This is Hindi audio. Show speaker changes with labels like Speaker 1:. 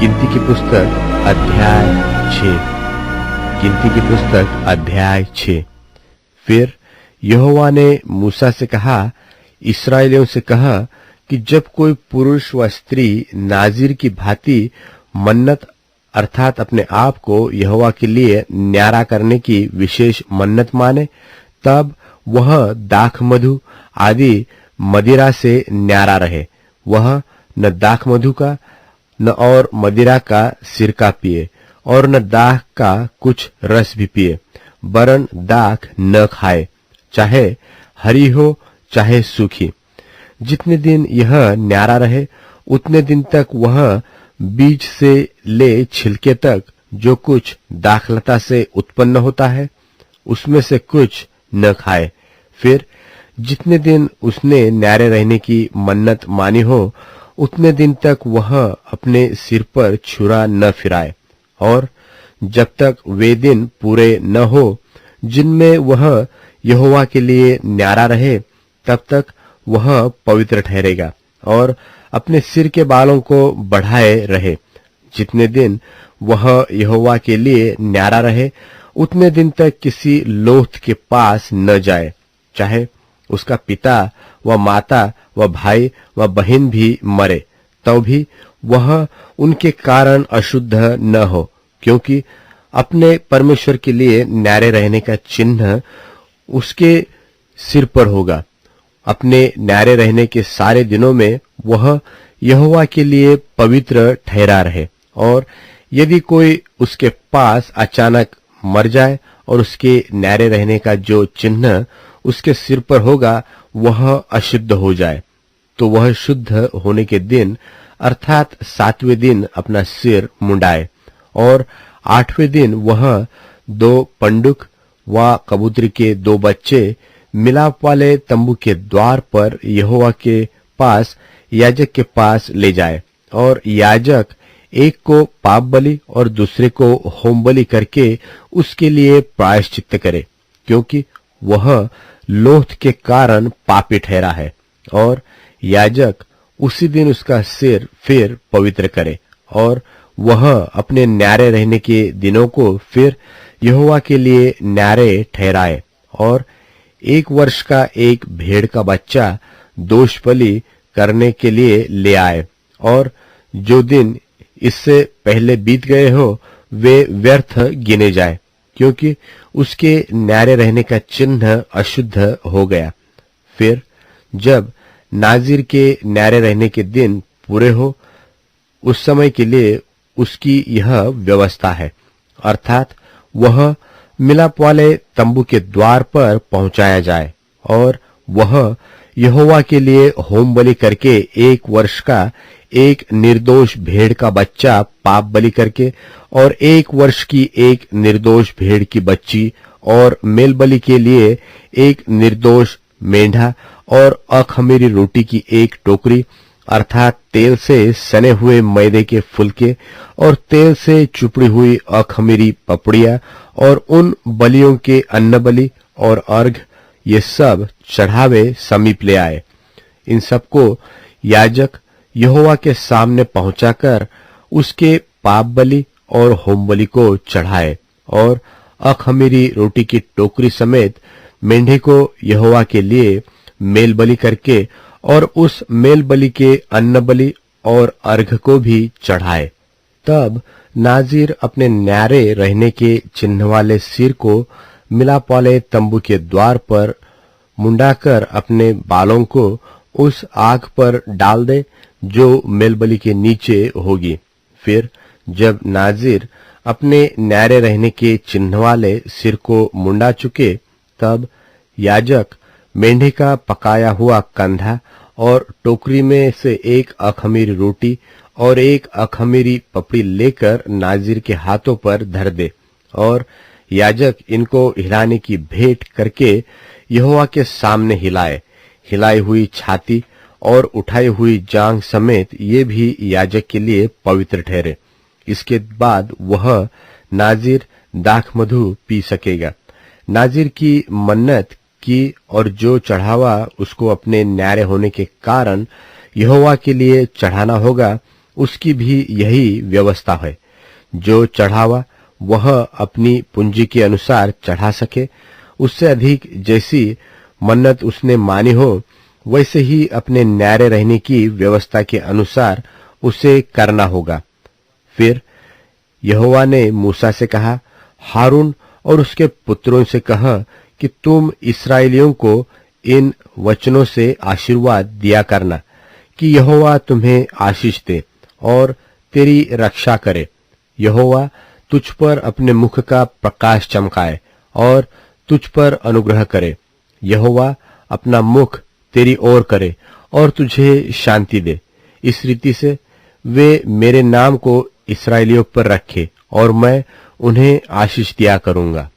Speaker 1: गिनती की पुस्तक अध्याय 6। गिनती की पुस्तक अध्याय 6। फिर यहोवा ने मूसा से कहा, इस्राएलियों से कहा कि जब कोई पुरुष व स्त्री नाजीर की भांति मन्नत अर्थात अपने आप को यहोवा के लिए न्यारा करने की विशेष मन्नत माने, तब वह दाख मधु आदि मदिरा से न्यारा रहे। वह न दाख मधु का न और मदिरा का सिरका पिए और न दाख का कुछ रस भी पिए, वरन दाख न खाए, चाहे हरी हो चाहे सूखी। जितने दिन यह न्यारा रहे उतने दिन तक वह बीज से ले छिलके तक जो कुछ दाखलता से उत्पन्न होता है उसमें से कुछ न खाए। फिर जितने दिन उसने न्यारे रहने की मन्नत मानी हो उतने दिन तक वह अपने सिर पर छुरा न फिराए, और जब तक वे दिन पूरे न हो जिनमें वह यहोवा के लिए न्यारा रहे तब तक वह पवित्र ठहरेगा और अपने सिर के बालों को बढ़ाए रहे। जितने दिन वह यहोवा के लिए न्यारा रहे उतने दिन तक किसी लोथ के पास न जाए, चाहे उसका पिता व माता व भाई व बहन भी मरे, तो भी वह उनके कारण अशुद्ध न हो, क्योंकि अपने परमेश्वर के लिए न्यारे रहने का चिन्ह उसके सिर पर होगा। अपने न्यारे रहने के सारे दिनों में वह यहोवा के लिए पवित्र ठहरा रहे। और यदि कोई उसके पास अचानक मर जाए और उसके न्यारे रहने का जो चिन्ह उसके सिर पर होगा वह अशुद्ध हो जाए, तो वह शुद्ध होने के दिन अर्थात 7वें दिन अपना सिर मुंडाए, और 8वें दिन वह 2 पंडुक व कबूतरी के 2 बच्चे मिलाप वाले तंबू के द्वार पर यहोवा के पास याजक के पास ले जाए, और याजक एक को पाप बलि और दूसरे को होम बलि करके उसके लिए प्रायश्चित्त करे, क्योंकि वह लोथ के कारण पापी ठहरा है। और याजक उसी दिन उसका सिर फिर पवित्र करे, और वह अपने न्यारे रहने के दिनों को फिर यहोवा के लिए न्यारे ठहराए, और 1 वर्ष का एक भेड़ का बच्चा दोष बलि करने के लिए ले आए, और जो दिन इससे पहले बीत गए हो वे व्यर्थ गिने जाए, क्योंकि उसके न्यारे रहने का चिन्ह अशुद्ध हो गया। फिर जब नाजिर के न्यारे रहने के दिन पूरे हो उस समय के लिए उसकी यह व्यवस्था है, अर्थात वह मिलाप वाले तंबू के द्वार पर पहुंचाया जाए, और वह यहोवा के लिए होम बलि करके 1 वर्ष का एक निर्दोष भेड़ का बच्चा पाप बलि करके, और 1 वर्ष की एक निर्दोष भेड़ की बच्ची, और मेल बलि के लिए एक निर्दोष मेंढा, और अखमीरी रोटी की 1 टोकरी अर्थात तेल से सने हुए मैदे के फुलके और तेल से चुपड़ी हुई अखमीरी पपड़ियां, और उन बलियों के अन्न बलि और अर्घ ये सब चढ़ावे समीप ले आए। इन सबको याजक यहोवा के सामने पहुंचाकर उसके पाप बलि और होम बलि को चढ़ाए, और अखमीरी रोटी की टोकरी समेत मेंढे को यहोवा के लिए मेल बलि करके, और उस मेल बलि के अन्न बलि और अर्घ को भी चढ़ाए। तब नाजिर अपने न्यारे रहने के चिन्ह वाले सिर को मिलाप वाले तंबू के द्वार पर मुंडाकर अपने बालों को उस आग पर डाल दे जो मेलबलि के नीचे होगी। फिर जब नाजिर अपने न्यारे रहने के चिन्ह वाले सिर को मुंडा चुके, तब याजक मेंढे का पकाया हुआ कंधा और टोकरी में से 1 अखमीरी रोटी और 1 अखमीरी पपड़ी लेकर नाजिर के हाथों पर धर दे, और याजक इनको हिलाने की भेंट करके यहोवा के सामने हिलाए। हिलाई हुई छाती और उठाई हुई जांघ समेत ये भी याजक के लिए पवित्र ठहरे। इसके बाद वह नाजिर दाख मधु पी सकेगा। नाजिर की मन्नत की और जो चढ़ावा उसको अपने न्यारे होने के कारण यहोवा के लिए चढ़ाना होगा उसकी भी यही व्यवस्था है। जो चढ़ावा वह अपनी पूंजी के अनुसार चढ़ा सके, उससे अधिक जैसी मन्नत उसने मानी हो, वैसे ही अपने न्यारे रहने की व्यवस्था के अनुसार उसे करना होगा। फिर यहोवा ने मूसा से कहा, हारून और उसके पुत्रों से कह कि तुम इस्राएलियों को इन वचनों से आशीर्वाद दिया करना कि यहोवा तुम्हें आशीष दे और तेरी रक्षा करे। यहोवा तुझ पर अपने मुख का प्रकाश चमकाए और तुझ पर अनुग्रह करे। यहोवा अपना मुख तेरी ओर करे और तुझे शांति दे। इस रीति से वे मेरे नाम को इस्राएलियों पर रखे और मैं उन्हें आशीष दिया करूंगा।